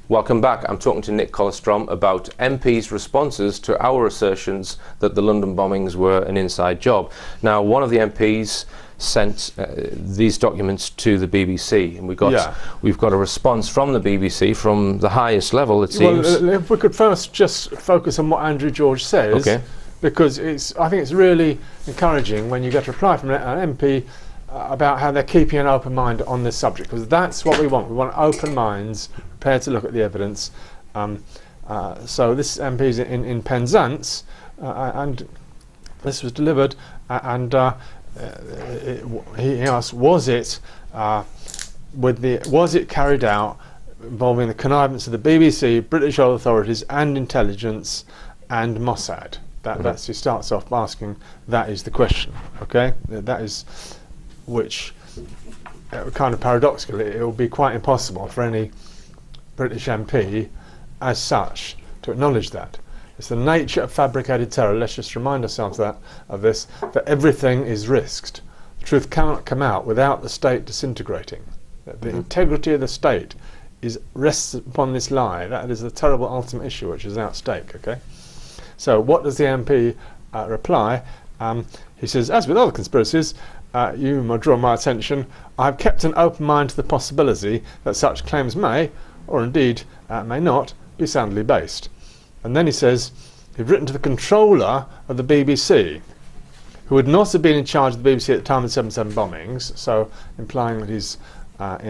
Welcome back. I'm talking to Nick Kollerstrom about MPs' responses to our assertions that the London bombings were an inside job. Now, one of the MPs sent these documents to the BBC, and we've got a response from the BBC from the highest level, it seems. Well, if we could first just focus on what Andrew George says, because I think it's really encouraging when you get a reply from an MP about how they're keeping an open mind on this subject, because that's what we want. We want open minds prepared to look at the evidence. So this MP is in Penzance, and this was delivered, and he asked, was it carried out involving the connivance of the BBC, British authorities and intelligence and Mossad? He starts off asking, that is the question, okay? That is, which kind of paradoxically, it will be quite impossible for any British MP as such to acknowledge that. It's the nature of fabricated terror, let's just remind ourselves that everything is risked. The truth cannot come out without the state disintegrating. The integrity of the state rests upon this lie. That is the terrible ultimate issue which is at stake, okay? So what does the MP reply? He says, as with other conspiracies, you might draw my attention, I have kept an open mind to the possibility that such claims may, or indeed may not, be soundly based. And then he says, he'd written to the controller of the BBC, who would not have been in charge of the BBC at the time of the 7/7 bombings, so implying that he's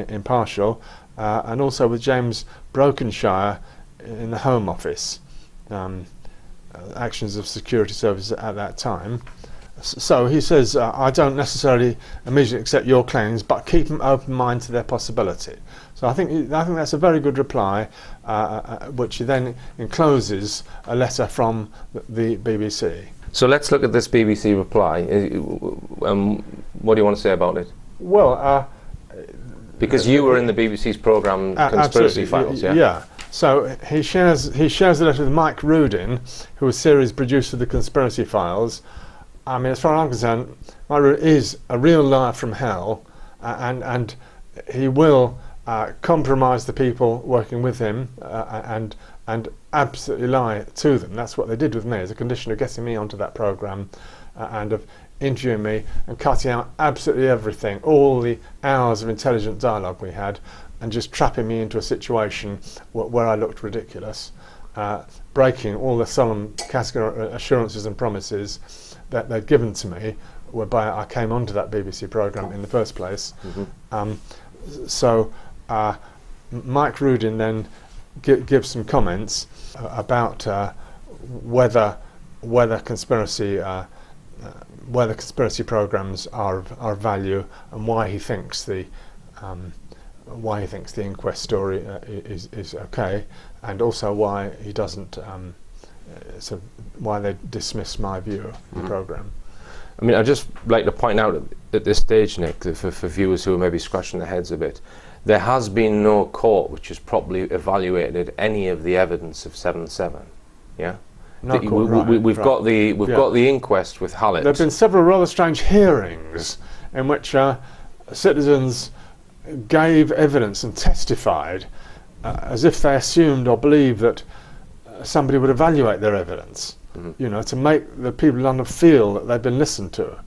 impartial, and also with James Brokenshire in the Home Office, actions of security services at that time. So he says, I don't necessarily immediately accept your claims, but keep an open mind to their possibility. So I think that's a very good reply, which then encloses a letter from the BBC. So let's look at this BBC reply. What do you want to say about it? Well, because you were in the BBC's programme Conspiracy Files, yeah? Yeah. So he shares the letter with Mike Rudin, who was series producer of the Conspiracy Files. I mean, as far as I'm concerned, Mike Rudin is a real liar from hell, and he will compromise the people working with him and absolutely lie to them. That's what they did with me as a condition of getting me onto that programme and of interviewing me and cutting out absolutely everything, all the hours of intelligent dialogue we had, and just trapping me into a situation where I looked ridiculous, breaking all the solemn assurances and promises that they'd given to me, whereby I came onto that BBC programme in the first place. So Mike Rudin then gives some comments about whether conspiracy programmes are of value, and why he thinks the inquest story is okay, and also why he doesn't why they dismiss my view of the programme. I mean, I'd just like to point out at this stage, Nick, that for viewers who are maybe scratching their heads a bit, there has been no court which has properly evaluated any of the evidence of 7/7. Yeah, no we've got the inquest with Hallett. There have been several rather strange hearings in which citizens gave evidence and testified as if they assumed or believed that somebody would evaluate their evidence. You know, to make the people in London feel that they've been listened to.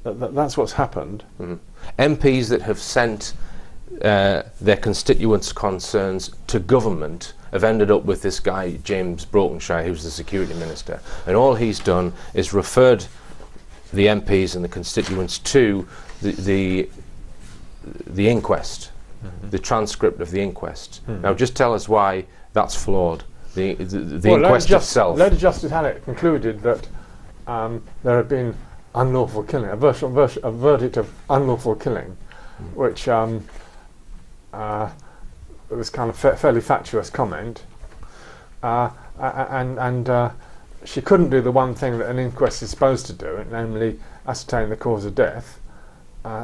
That's what's happened. MPs that have sent their constituents' concerns to government have ended up with this guy, James Brokenshire, who's the security minister. And all he's done is referred the MPs and the constituents to the inquest, the transcript of the inquest. Now just tell us why that's flawed. The inquest itself. Lady Justice Hallett concluded that there had been unlawful killing, a verdict of unlawful killing, which was kind of fairly fatuous comment, and she couldn't do the one thing that an inquest is supposed to do, namely ascertain the cause of death.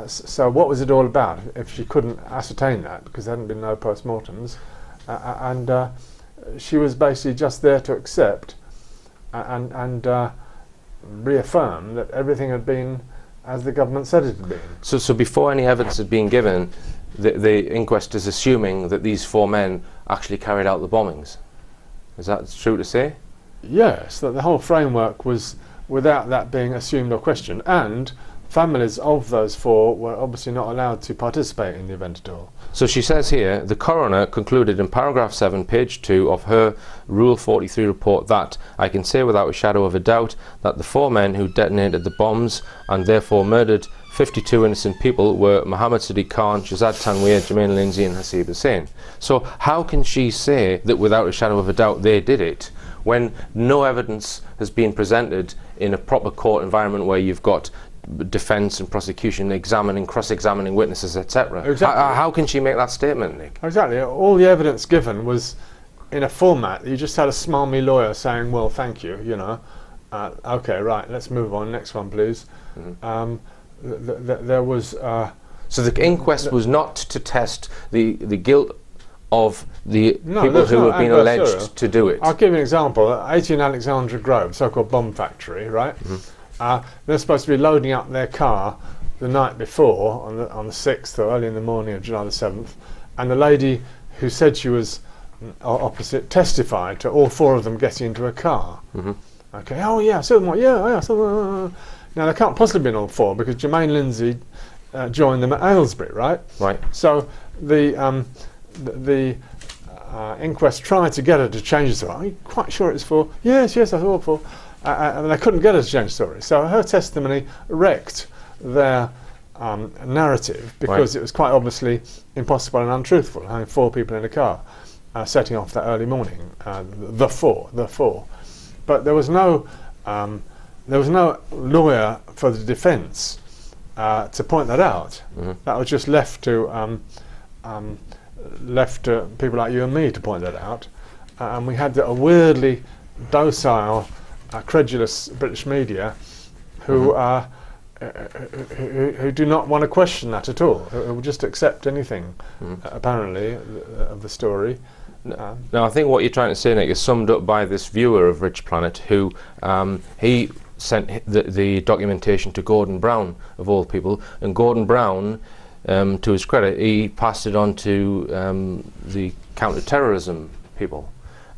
So what was it all about if she couldn't ascertain that, because there hadn't been no post-mortems, and she was basically just there to accept and reaffirm that everything had been as the government said it had been. So before any evidence had been given, the inquest is assuming that these 4 men actually carried out the bombings. Is that true to say? Yes, that the whole framework was without that being assumed or questioned, and families of those 4 were obviously not allowed to participate in the event at all. So she says here, the coroner concluded in paragraph 7, page 2 of her Rule 43 report that I can say without a shadow of a doubt that the 4 men who detonated the bombs and therefore murdered 52 innocent people were Mohammed Sadiq Khan, Shazad Tanweer, Jermaine Lindsay and Hasib Hussain. So how can she say that without a shadow of a doubt they did it when no evidence has been presented in a proper court environment where you've got defence and prosecution examining, cross-examining witnesses, etc. Exactly. How can she make that statement, Nick? Exactly. All the evidence given was in a format that you just had a smarmy lawyer saying, well, thank you, you know. Okay, right, let's move on. Next one, please. There was... so the inquest was not to test the guilt of the people who have been alleged to do it. I'll give you an example. 18 Alexandra Grove, so-called bomb factory, right? They're supposed to be loading up their car the night before, on the 6th or early in the morning of July the 7th, and the lady who said she was opposite testified to all 4 of them getting into a car. Okay, oh yeah, so yeah, so now they can't possibly be in all 4 because Jermaine Lindsay joined them at Aylesbury, right? Right. So the inquest tried to get her to change the story. Are you quite sure it's 4? Yes, that's all 4. And they couldn't get her to change the story. So her testimony wrecked their narrative because it was quite obviously impossible and untruthful, having 4 people in a car setting off that early morning. The four. But there was no lawyer for the defence to point that out. That was just left to people like you and me to point that out. And we had a weirdly docile, credulous British media who do not want to question that at all, who will just accept anything, apparently, of the story. Now, I think what you're trying to say, Nick, is summed up by this viewer of Richplanet who he sent the documentation to Gordon Brown, of all people, and Gordon Brown, to his credit, he passed it on to the counter-terrorism people,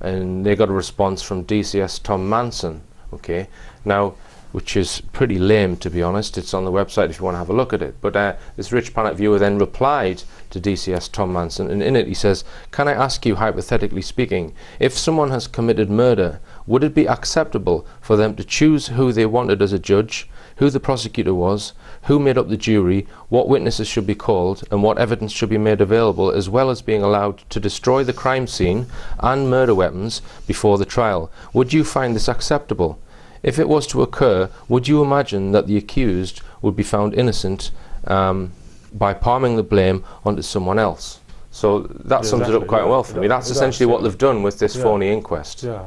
and they got a response from DCS Tom Manson, okay, now, which is pretty lame, to be honest. It's on the website if you want to have a look at it. But this Richplanet viewer then replied to DCS Tom Manson, and in it he says, can I ask you, hypothetically speaking, if someone has committed murder, would it be acceptable for them to choose who they wanted as a judge, who the prosecutor was, who made up the jury, what witnesses should be called, and what evidence should be made available, as well as being allowed to destroy the crime scene and murder weapons before the trial? Would you find this acceptable? If it was to occur, would you imagine that the accused would be found innocent by palming the blame onto someone else? So that sums it up quite well for me. That's essentially what they've done with this phony inquest. Yeah.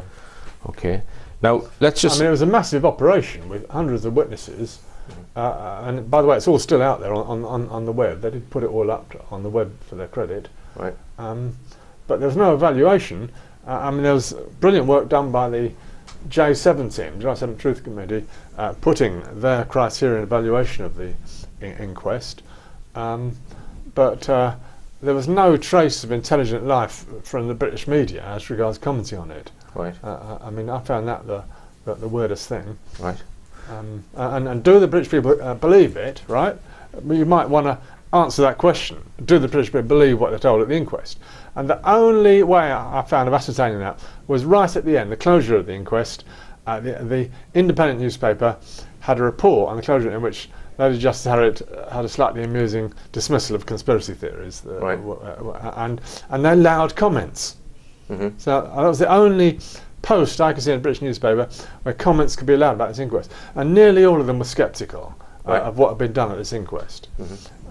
Okay. Now, let's just... I mean, it was a massive operation with hundreds of witnesses. And by the way, it's all still out there on the web. They did put it all up on the web for their credit. Right. But there was no evaluation. I mean, there was brilliant work done by the J7 team, July 7 Truth Committee, putting their criteria and evaluation of the inquest. But there was no trace of intelligent life from the British media as regards commenting on it. Right. I mean, I found that the weirdest thing. Right. And do the British people believe it, right? You might want to answer that question. Do the British people believe what they're told at the inquest? And the only way I found of ascertaining that was right at the end, the closure of the inquest. The independent newspaper had a report on the closure in which Lady Justice Harriet had a slightly amusing dismissal of conspiracy theories. Right. And they allowed comments. So that was the only post I could see in a British newspaper where comments could be allowed about this inquest. And nearly all of them were sceptical of what had been done at this inquest.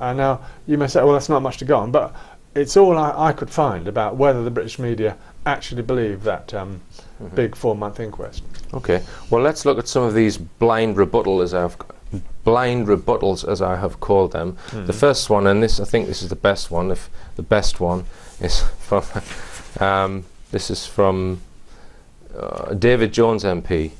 And now you may say, well, that's not much to go on, but it's all I could find about whether the British media actually believe that big 4-month inquest. Okay, well, let's look at some of these blind rebuttals, as I have called them. The first one, and this, I think this is the best one, if the best one, is from this is from David Jones MP.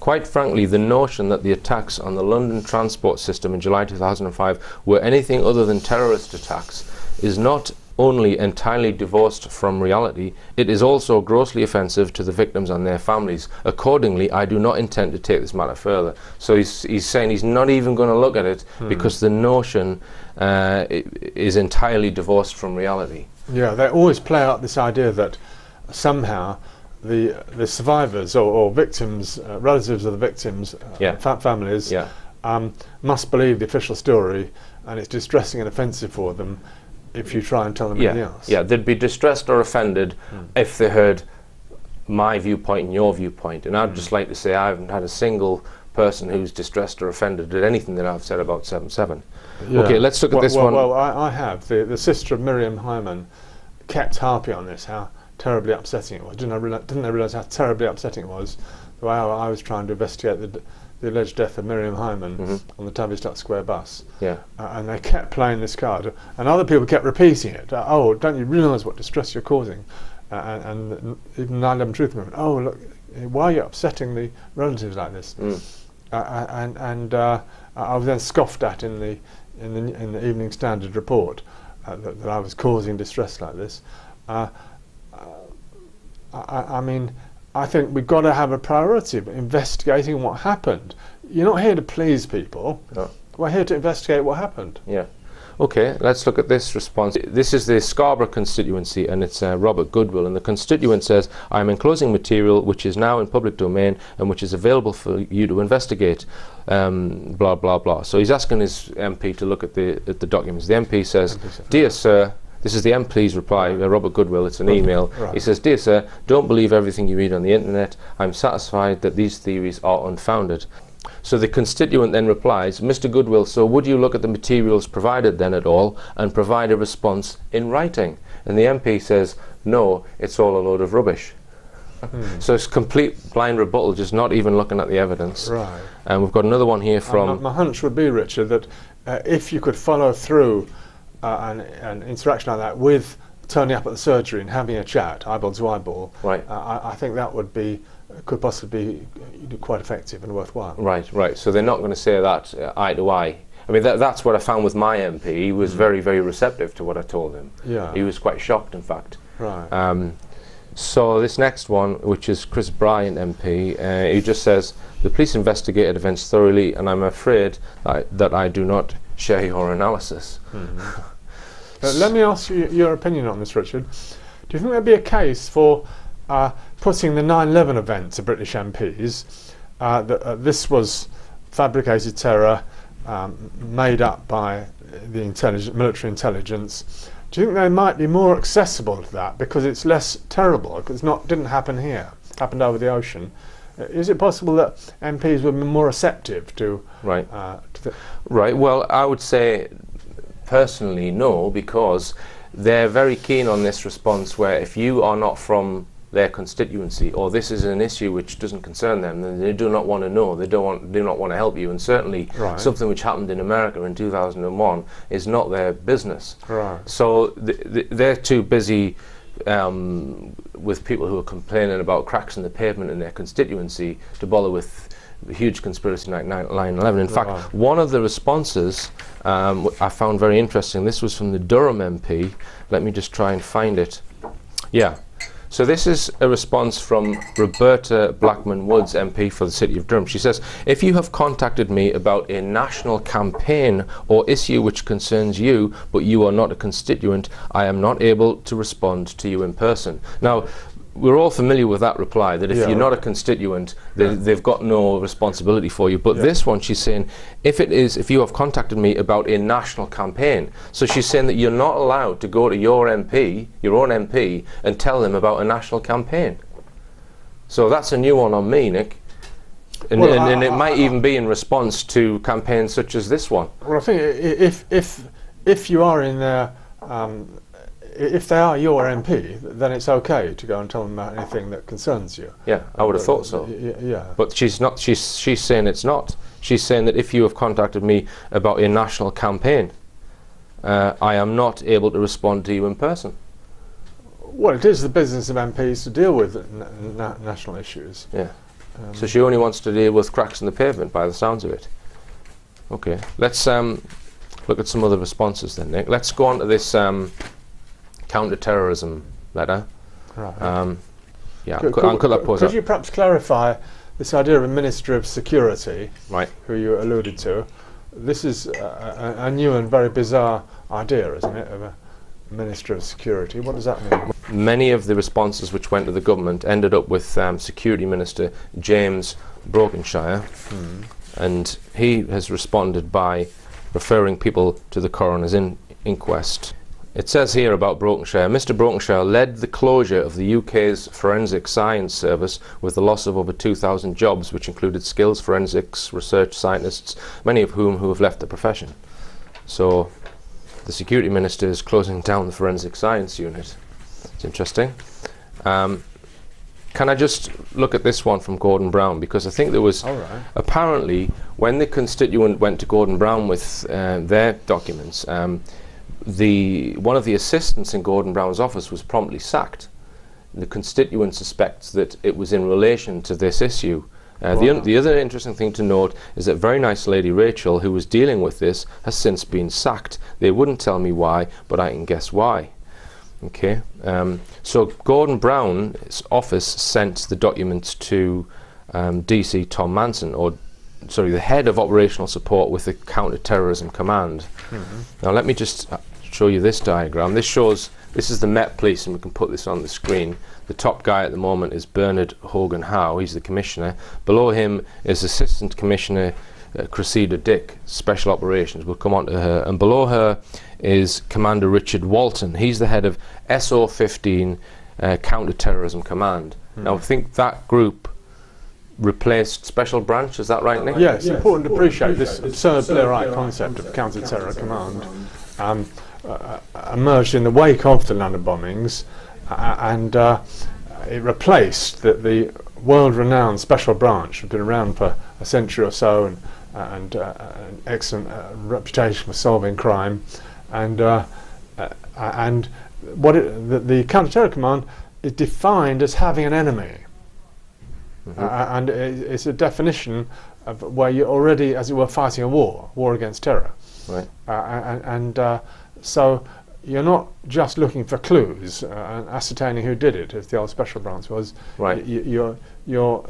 Quite frankly, the notion that the attacks on the London transport system in July 2005 were anything other than terrorist attacks is not only entirely divorced from reality, it is also grossly offensive to the victims and their families. Accordingly, I do not intend to take this matter further. So he's saying he's not even going to look at it because the notion is entirely divorced from reality. Yeah, they always play out this idea that somehow the survivors or victims, relatives of the victims, families, must believe the official story, and it's distressing and offensive for them if you try and tell them anything else. Yeah, they'd be distressed or offended if they heard my viewpoint and your viewpoint. And I'd just like to say I haven't had a single person who's distressed or offended at anything that I've said about 7/7. Yeah. Okay, let's look at this one. Well, I have. The sister of Miriam Hyman kept harping on this, how terribly upsetting it was. Didn't I realise how terribly upsetting it was? The way I was trying to investigate the alleged death of Miriam Hyman on the Tavistock Square bus. Yeah. And they kept playing this card, and other people kept repeating it. Oh, don't you realise what distress you're causing? And even 9/11 Truth Movement. Oh, look, why are you upsetting the relatives like this? I was then scoffed at in the Evening Standard report that I was causing distress like this. I mean, I think we've got to have a priority of investigating what happened. You're not here to please people. No. We're here to investigate what happened. Yeah. Okay, let's look at this response. This is the Scarborough constituency, and it's Robert Goodwill, and the constituent says, I am enclosing material which is now in public domain and which is available for you to investigate, blah, blah, blah. So he's asking his MP to look at the documents. The MP says, Dear Sir, this is the MP's reply, Robert Goodwill, it's an email. Right. He says, Dear Sir, don't believe everything you read on the internet. I'm satisfied that these theories are unfounded. So the constituent then replies, Mr. Goodwill, so would you look at the materials provided then at all and provide a response in writing? And the MP says, no, it's all a load of rubbish. So it's complete blind rebuttal, just not even looking at the evidence. Right. And we've got another one here from... my hunch would be, Richard, that if you could follow through an interaction like that with turning up at the surgery and having a chat, eyeball to eyeball, right. I think that would be, could possibly be quite effective and worthwhile. Right, right. So they're not going to say that eye to eye. I mean, that's what I found with my MP. He was very, very receptive to what I told him. Yeah. He was quite shocked, in fact. Right. So this next one, which is Chris Bryant MP, he just says, the police investigated events thoroughly, and I'm afraid that I do not share your analysis. Let me ask you your opinion on this, Richard. Do you think there'd be a case for putting the 9/11 event to British MPs, that this was fabricated terror made up by the military intelligence? Do you think they might be more accessible to that because it's less terrible? Because it didn't happen here, happened over the ocean. Is it possible that MPs would be more receptive to? Right. Right. Well, I would say personally no, because they're very keen on this response where if you are not from their constituency, or this is an issue which doesn't concern them, then they do not want to know. They do not want to help you, and certainly something which happened in America in 2001 is not their business. Right. So they're too busy with people who are complaining about cracks in the pavement in their constituency to bother with a huge conspiracy like 9/11. In fact, one of the responses I found very interesting. This was from the Durham MP. Let me just try and find it. Yeah. So this is a response from Roberta Blackman-Woods, MP for the City of Durham. She says, if you have contacted me about a national campaign or issue which concerns you, but you are not a constituent, I am not able to respond to you in person. Now, we're all familiar with that reply, that if you're not a constituent, they've got no responsibility for you. But this one, she's saying, if you have contacted me about a national campaign. So she's saying that you're not allowed to go to your MP, your own MP, and tell them about a national campaign. So that's a new one on me, Nick. And, and it might even be in response to campaigns such as this one. Well, I think if you are in there, if they are your MP, then it's okay to go and tell them about anything that concerns you. Yeah, I would have thought so. Yeah. But she's not. She's saying it's not. She's saying that if you have contacted me about a national campaign, I am not able to respond to you in person. Well, it is the business of MPs to deal with national issues. Yeah. So she only wants to deal with cracks in the pavement, by the sounds of it. Okay. Let's look at some other responses then, Nick. Let's go on to this counter-terrorism letter. Right. Yeah, could you perhaps clarify this idea of a Minister of Security, right, who you alluded to? This is a new and very bizarre idea, isn't it, of a Minister of Security? What does that mean? Many of the responses which went to the government ended up with Security Minister James Brokenshire, and he has responded by referring people to the coroner's inquest. It says here about Brokenshire, Mr. Brokenshire led the closure of the UK's forensic science service with the loss of over 2,000 jobs, which included skills forensics research scientists, many of whom have left the profession. So the Security Minister is closing down the forensic science unit. It's interesting. Can I just look at this one from Gordon Brown, because I think there was apparently, when the constituent went to Gordon Brown with their documents, one of the assistants in Gordon Brown's office was promptly sacked. The constituent suspects that it was in relation to this issue. The other interesting thing to note is that very nice lady Rachel, who was dealing with this, has since been sacked. They wouldn't tell me why, but I can guess why. Okay, so Gordon Brown's office sent the documents to DC Tom Manson, or sorry, the head of operational support with the Counter-Terrorism Command. Now let me just show you this diagram. This is the Met Police, and we can put this on the screen. The top guy at the moment is Bernard Hogan Howe. He's the commissioner. Below him is Assistant Commissioner Cressida Dick, Special Operations. We'll come on to her. And below her is Commander Richard Walton. He's the head of SO15 Counter-Terrorism Command. Now I think that group replaced Special Branch, is that right, Nick? Yeah, it's important to appreciate this absurd Blairite concept of counter-terror command emerged in the wake of the London bombings, and it replaced the world-renowned Special Branch, which had been around for a century or so, and an excellent reputation for solving crime, and what the counter-terror command is defined as having an enemy. And it's a definition of where you're already, as it were, fighting a war against terror. Right. So you're not just looking for clues and ascertaining who did it, as the old Special Branch was. Right. You're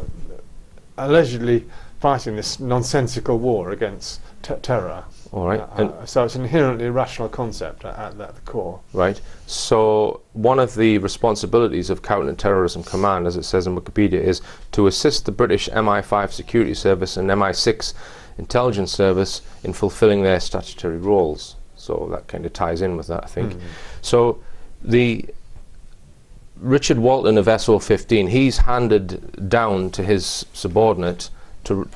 allegedly fighting this nonsensical war against terror. All right. So it's an inherently irrational concept at the core. Right. So one of the responsibilities of Counter-Terrorism Command, as it says in Wikipedia, is to assist the British MI5 Security Service and MI6 Intelligence Service in fulfilling their statutory roles. So that kind of ties in with that, I think. So the Richard Walton of SO15, he's handed down to his subordinate to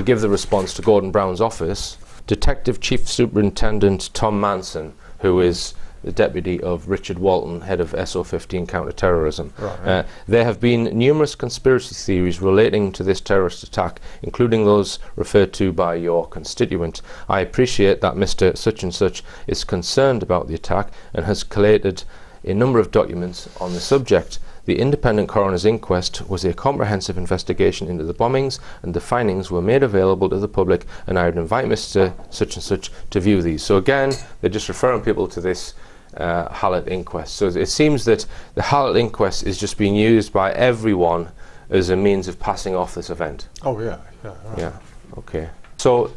give the response to Gordon Brown's office, Detective Chief Superintendent Tom Manson, who is the deputy of Richard Walton, head of SO15 counter-terrorism. Right. There have been numerous conspiracy theories relating to this terrorist attack, including those referred to by your constituent. I appreciate that Mr. Such and Such is concerned about the attack and has collated a number of documents on the subject. The independent coroner's inquest was a comprehensive investigation into the bombings, and the findings were made available to the public, and I would invite Mr. Such and Such to view these. So again, they're just referring people to this Hallett inquest. So it seems that the Hallett inquest is just being used by everyone as a means of passing off this event. Oh yeah, right. Yeah, okay. So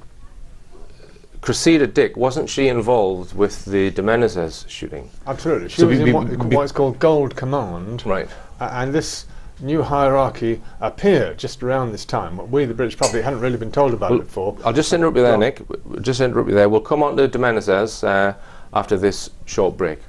Cressida Dick, wasn't she involved with the de Menezes shooting? Absolutely. She was in what's called Gold Command. Right. And this new hierarchy appeared just around this time. We, the British public, hadn't really been told about it before. I'll just interrupt you there, Nick. Just interrupt you there. We'll come on to de Menezes after this short break.